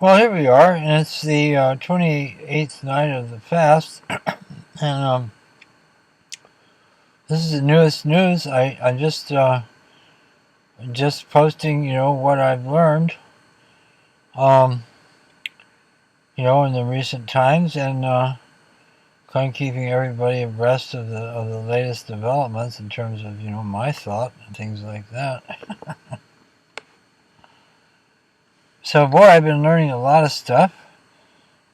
Well, here we are, and it's the 28th night of the fast, and this is the newest news. I just posting, what I've learned, um, in the recent times, and kind of keeping everybody abreast of the latest developments in terms of, my thought and things like that. So, boy, I've been learning a lot of stuff.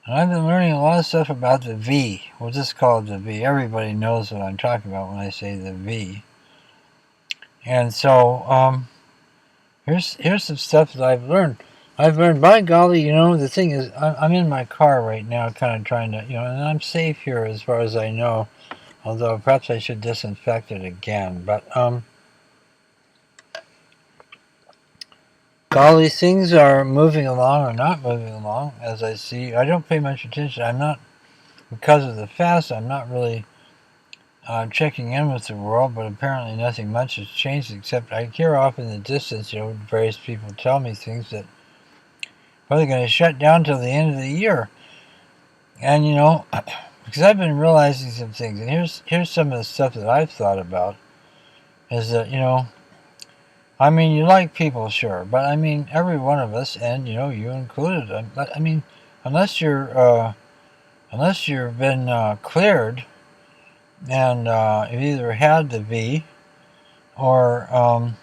And I've been learning a lot of stuff about the V. We'll just call it the V. Everybody knows what I'm talking about when I say the V. And so here's some stuff that I've learned. By golly, the thing is, I'm in my car right now, kind of trying to, and I'm safe here as far as I know. Although perhaps I should disinfect it again. But golly, things are moving along or not moving along as I see. I don't pay much attention. I'm not, because of the fast, I'm not really checking in with the world, but apparently nothing much has changed except I hear off in the distance, various people tell me things that are they're going to shut down till the end of the year. And, because I've been realizing some things, and here's some of the stuff that I've thought about, is that, I mean, you like people, sure, but I mean, every one of us, and, you included, I mean, unless you've been cleared, and you've either had the V, or and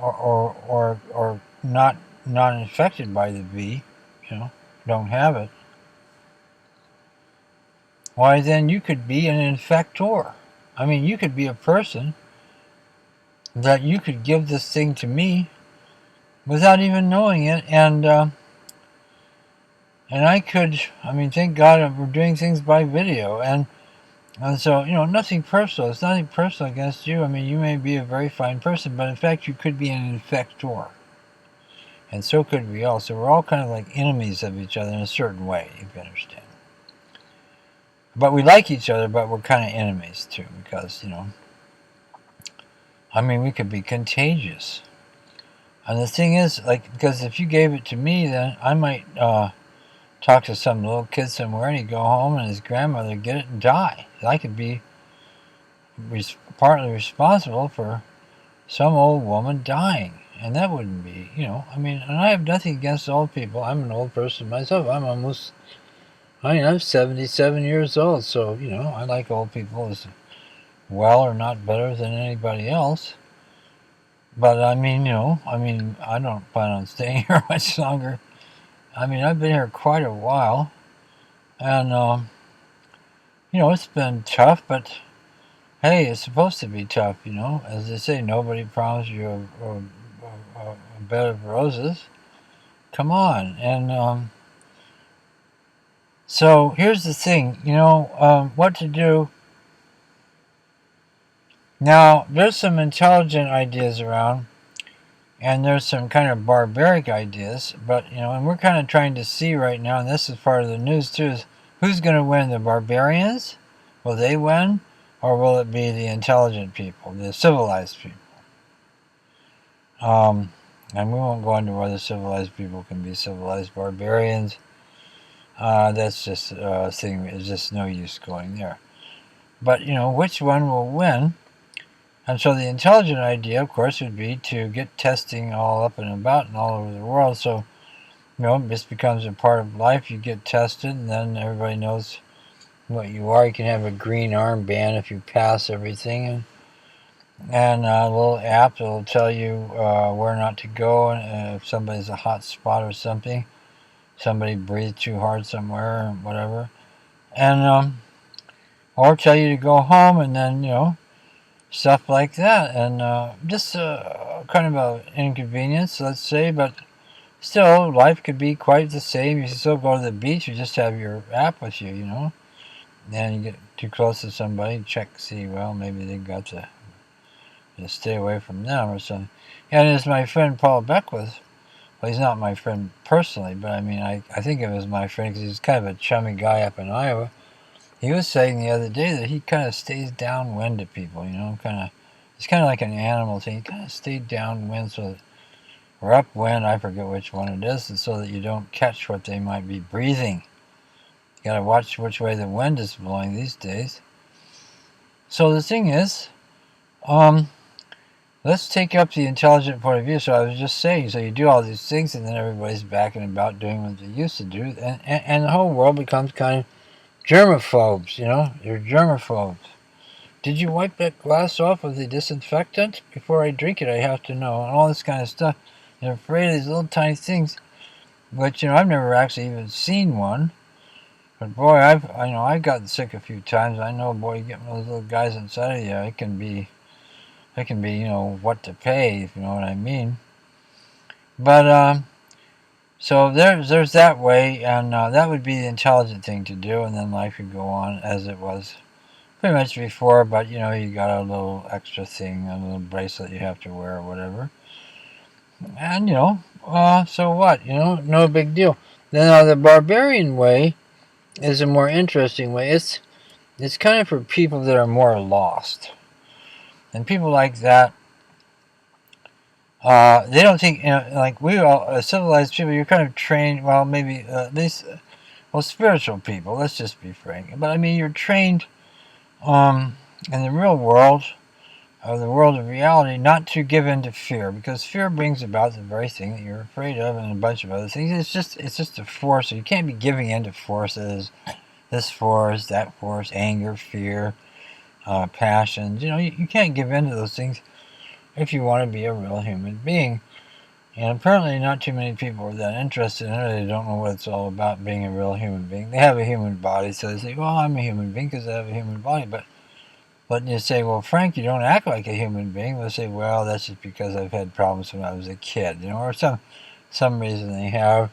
or not infected by the V, don't have it. Why then you could be an infector. I mean, you could be a person that you could give this thing to me without even knowing it, and I could. I mean, thank God we're doing things by video, and so, nothing personal. It's nothing personal against you. I mean, you may be a very fine person, but in fact, you could be an infector. And so could we all. So we're all kind of like enemies of each other in a certain way, if you understand. But we like each other, but we're kind of enemies too, because, I mean, we could be contagious. And the thing is, because if you gave it to me, then I might talk to some little kid somewhere, and he'd go home and his grandmother get it and die. I could be partly responsible for some old woman dying, and that wouldn't be, I mean, and I have nothing against old people. I'm an old person myself. I'm 77 years old, so, I like old people as well or not better than anybody else. But I mean, I don't plan on staying here much longer. I mean, I've been here quite a while, and, it's been tough, but hey, it's supposed to be tough, As they say, nobody promised you a bed of roses. Come on. And so here's the thing, what to do. Now, there's some intelligent ideas around, and there's some kind of barbaric ideas, but, and we're kind of trying to see right now, and this is part of the news too, is who's going to win? The barbarians? Will they win? Or will it be the intelligent people, the civilized people? And we won't go into whether civilized people can be civilized barbarians. That's just a thing. It's just no use going there. But, which one will win? And so the intelligent idea, of course, would be to get testing all up and about and all over the world. So, this becomes a part of life. You get tested, and then everybody knows what you are. You can have a green armband if you pass everything, and a little app that will tell you where not to go, and if somebody's a hot spot or something, somebody breathed too hard somewhere or whatever, and or tell you to go home, and then stuff like that, and just kind of an inconvenience, let's say, but still life could be quite the same. You still go to the beach, you just have your app with you, and you get too close to somebody, check, see, well, maybe they got to stay away from them or something. And as my friend Paul Beckwith, well, he's not my friend personally, but I mean, I think of him as my friend because he's kind of a chummy guy up in Iowa. He was saying the other day that he kind of stays downwind to people, kind of It's kind of like an animal thing. You kind of stay downwind or upwind, I forget which one it is, and so that you don't catch what they might be breathing. You got to watch which way the wind is blowing these days. So the thing is, let's take up the intelligent point of view. So I was just saying, so you do all these things, and then everybody's back and about doing what they used to do, and the whole world becomes kind of germaphobes, You're germaphobes. Did you wipe that glass off with the disinfectant? Before I drink it, I have to know, and all this kind of stuff. You're afraid of these little tiny things, which, I've never actually even seen one. But boy, I've gotten sick a few times. I know, boy, you get those little guys inside of you, it can be, what to pay, if you know what I mean. But, so there's that way, and that would be the intelligent thing to do, and then life would go on as it was pretty much before, but you got a little extra thing, a little bracelet you have to wear or whatever. And so what? No big deal. Then the barbarian way is a more interesting way. It's kind of for people that are more lost. And people like that, they don't think, like we all, civilized people, you're kind of trained, well, maybe at least, spiritual people, let's just be frank. But I mean, you're trained in the real world, the world of reality, not to give in to fear, because fear brings about the very thing that you're afraid of, and a bunch of other things. It's just a force. So you can't be giving in to forces, this force, that force, anger, fear, passions. You can't give in to those things if you want to be a real human being. And apparently not too many people are that interested in it. They don't know what it's all about, being a real human being. They have a human body, so they say, well, I'm a human being because I have a human body. But you say, well, Frank, you don't act like a human being. They'll say, well, that's just because I've had problems when I was a kid, or some reason they have.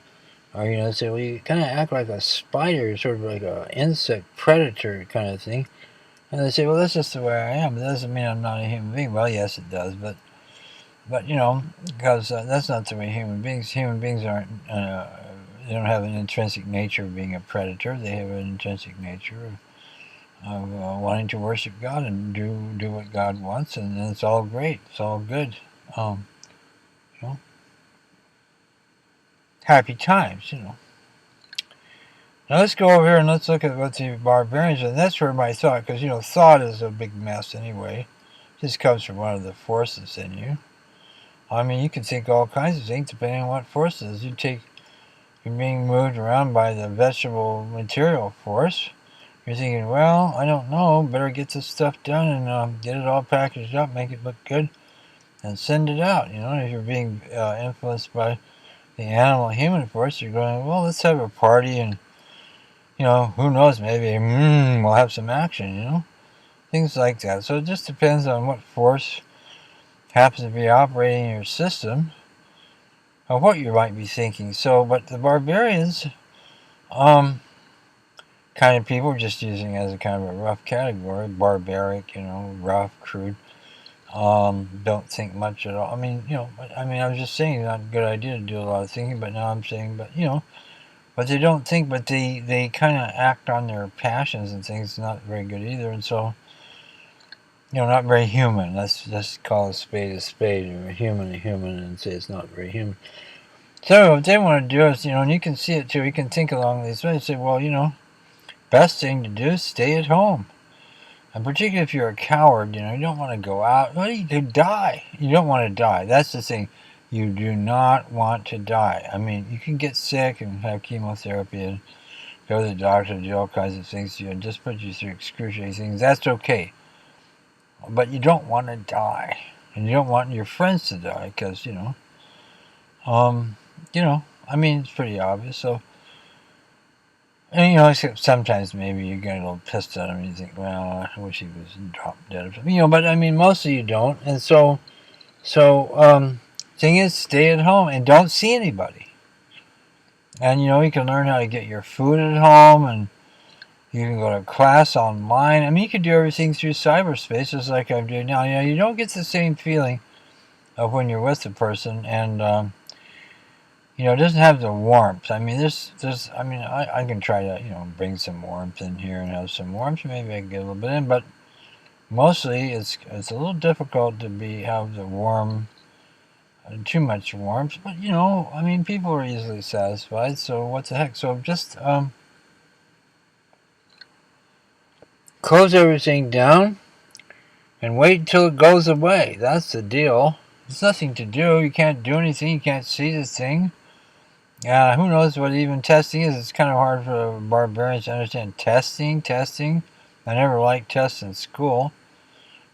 Or, they say, well, you kind of act like a spider, sort of like an insect predator kind of thing. And they say, well, that's just the way I am. It doesn't mean I'm not a human being. Well, yes, it does, but because that's not the way human beings aren't, they don't have an intrinsic nature of being a predator. They have an intrinsic nature of wanting to worship God and do what God wants, and it's all great. It's all good. Happy times, Now let's go over here and let's look at what the barbarians, and that's where my thought, because thought is a big mess anyway. It just comes from one of the forces in you. I mean, you can think all kinds of things depending on what forces. You're being moved around by the vegetable material force. You're thinking, well, I don't know, better get this stuff done and get it all packaged up, make it look good, and send it out. If you're being influenced by the animal-human force, you're going, well, let's have a party, and who knows, maybe we'll have some action. Things like that. So it just depends on what force happens to be operating in your system, or what you might be thinking. So, but the barbarians, kind of people, just using as a kind of a rough category, barbaric, rough, crude, don't think much at all. I mean, I was just saying it's not a good idea to do a lot of thinking, but now I'm saying, but they don't think, but they kind of act on their passions and things. It's not very good either, and so, not very human. Let's just call a spade, or a human, and say it's not very human. So what they want to do is, and you can see it too, you can think along these ways, say, well, best thing to do is stay at home. And particularly if you're a coward, you don't want to go out. Well, you could die. You don't want to die. That's the thing. You do not want to die. I mean, you can get sick and have chemotherapy and go to the doctor and do all kinds of things to you and just put you through excruciating things. That's okay. But you don't want to die. And you don't want your friends to die because, I mean, it's pretty obvious. So, and, except sometimes maybe you get a little pissed at him and you think, well, I wish he was dropped dead or something. But I mean, mostly you don't. And so, thing is, stay at home and don't see anybody. And, you can learn how to get your food at home, and you can go to class online. I mean, you can do everything through cyberspace, just like I'm doing now. You don't get the same feeling of when you're with the person, and, it doesn't have the warmth. I mean, I can try to, bring some warmth in here and have some warmth. Maybe I can get a little bit in, but Mostly, it's a little difficult to have the warm, too much warmth. But I mean, people are easily satisfied. So what the heck? So just close everything down and wait until it goes away. That's the deal. There's nothing to do. You can't do anything. You can't see the thing. Who knows what even testing is? It's kind of hard for barbarians to understand testing. I never liked tests in school.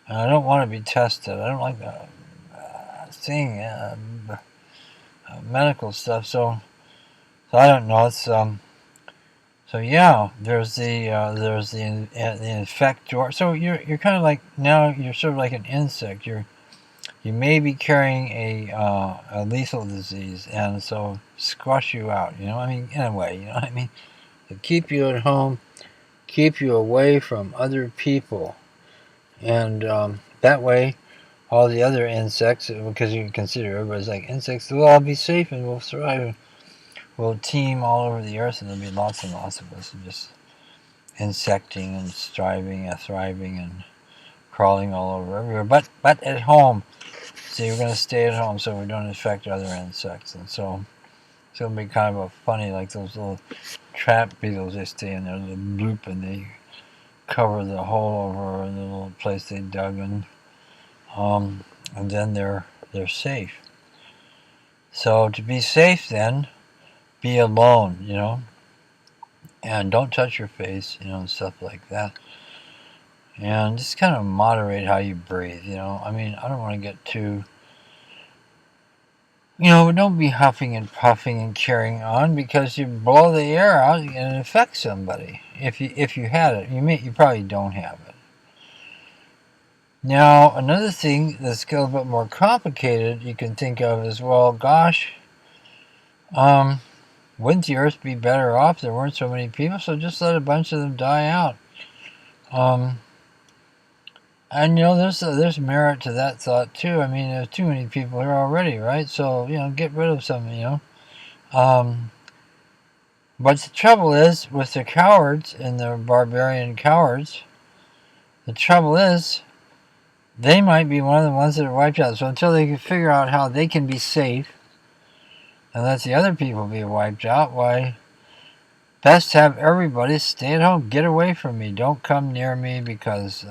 And I don't want to be tested. I don't like that thing, medical stuff. So I don't know. It's So yeah, there's the infector. So you're kind of like, now you're sort of like an insect. You may be carrying a lethal disease, and so squash you out. I mean, in a way. You know what I mean? To keep you at home, keep you away from other people, and that way, all the other insects, because you consider everybody's like insects, they'll all be safe and we'll thrive. We'll team all over the earth, and there'll be lots and lots of us, just insecting and thriving and crawling all over everywhere. But at home. So we're going to stay at home so we don't infect other insects. And so it's going to be kind of a funny, like those little trap beetles, they stay in there, little bloop, and they cover the hole over the little place they dug in. And then they're safe. So to be safe then, be alone, and don't touch your face, and stuff like that. And just kind of moderate how you breathe, I mean, I don't want to get too... don't be huffing and puffing and carrying on, because you blow the air out and it affects somebody. If you had it, you probably don't have it. Now, another thing that's a little bit more complicated you can think of is, well, gosh, wouldn't the Earth be better off if there weren't so many people? So just let a bunch of them die out. And there's merit to that thought too. I mean, there's too many people here already, right? So get rid of some. But the trouble is with the cowards and the barbarian cowards. The trouble is, they might be one of the ones that are wiped out. So until they can figure out how they can be safe and let the other people be wiped out, why, best have everybody stay at home. Get away from me. Don't come near me, because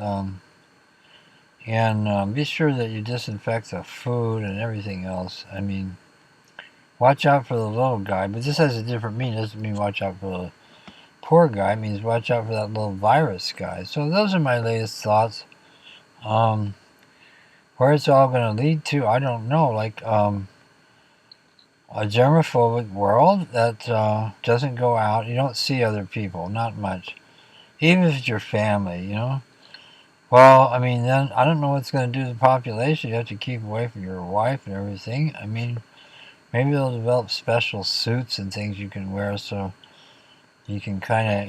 and be sure that you disinfect the food and everything else. I mean, watch out for the little guy, but this has a different meaning. It doesn't mean watch out for the poor guy. It means watch out for that little virus guy. So those are my latest thoughts. Where it's all going to lead to, I don't know. Like a germophobic world that doesn't go out. You don't see other people, not much. Even if it's your family, Well, I mean, then I don't know what's going to do to the population. You have to keep away from your wife and everything. I mean, maybe they'll develop special suits and things you can wear, so you can kind of,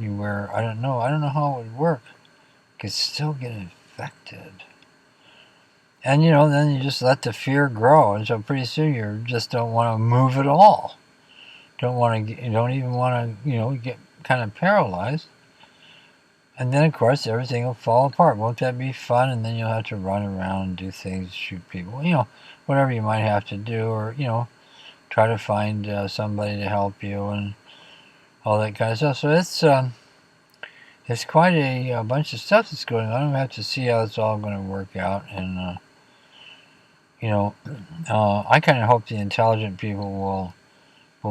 you wear, I don't know how it would work. You could still get infected. And, then you just let the fear grow. And so pretty soon you just don't want to move at all. You don't even want to, get kind of paralyzed. And then, of course, everything will fall apart. Won't that be fun? And then you'll have to run around and do things, shoot people, whatever you might have to do, or, try to find somebody to help you and all that kind of stuff. So it's quite a bunch of stuff that's going on. We have to see how it's all going to work out. And, I kind of hope the intelligent people will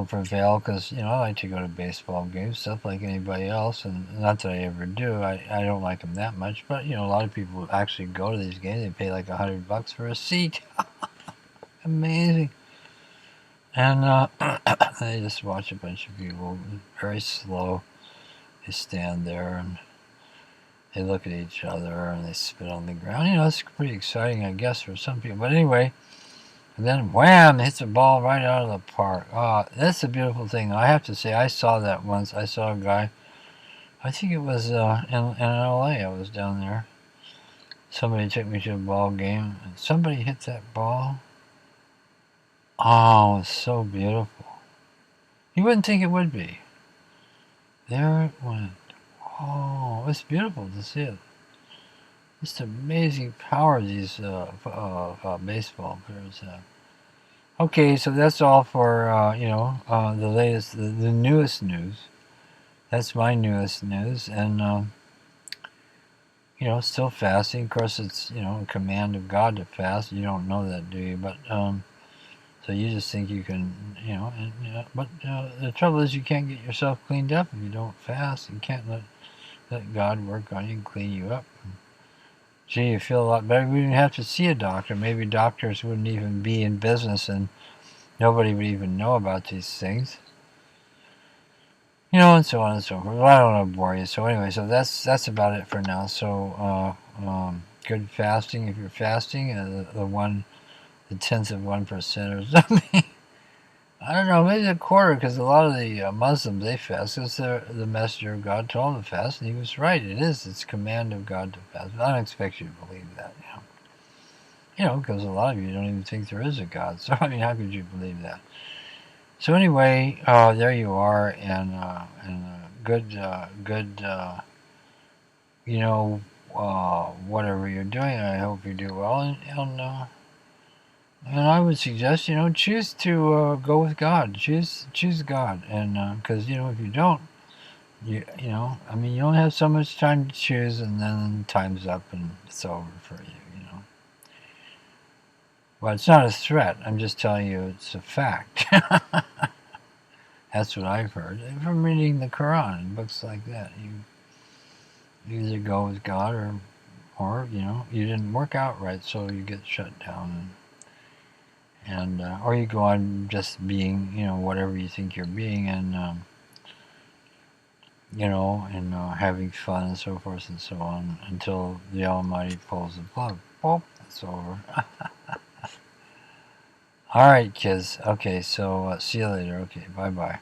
prevail, because I like to go to baseball games, stuff like anybody else, and not that I ever do. I don't like them that much, but a lot of people actually go to these games. They pay like $100 for a seat. Amazing. And they just watch a bunch of people, very slow. They stand there and they look at each other and they spit on the ground. It's pretty exciting, I guess, for some people. But anyway. And then wham, hits a ball right out of the park. Oh, that's a beautiful thing. I have to say, I saw that once. I saw a guy, I think it was in LA. I was down there. Somebody took me to a ball game, and somebody hit that ball. Oh, it's so beautiful. You wouldn't think it would be. There it went. Oh, it's beautiful to see it. Just amazing power these baseball players have. Okay, so that's all for the latest, the newest news. That's my newest news, and still fasting. Of course, it's a command of God to fast. You don't know that, do you? But so you just think you can, but the trouble is you can't get yourself cleaned up if you don't fast. You can't let God work on you and clean you up. Gee, you feel a lot better. We wouldn't have to see a doctor. Maybe doctors wouldn't even be in business, and nobody would even know about these things. And so on and so forth. Well, I don't want to bore you. So anyway, so that's about it for now. So good fasting if you're fasting. The tenth of 1% or something. I don't know, maybe a quarter, because a lot of the Muslims, they fast because the messenger of God told them to fast, and he was right. It's command of God to fast. But I don't expect you to believe that, because a lot of you don't even think there is a God. So I mean, how could you believe that? So anyway, there you are, and good, whatever you're doing. I hope you do well, and I would suggest, choose to go with God. Choose God, and because if you don't, I mean, you only have so much time to choose, and then time's up and it's over for you. Well, it's not a threat. I'm just telling you it's a fact. That's what I've heard from reading the Quran and books like that. You either go with God, or you didn't work out right, so you get shut down. And or you go on just being, whatever you think you're being, and having fun and so forth and so on, until the Almighty pulls the plug. Boop, it's over. All right, kids. Okay, so see you later. Okay, bye bye.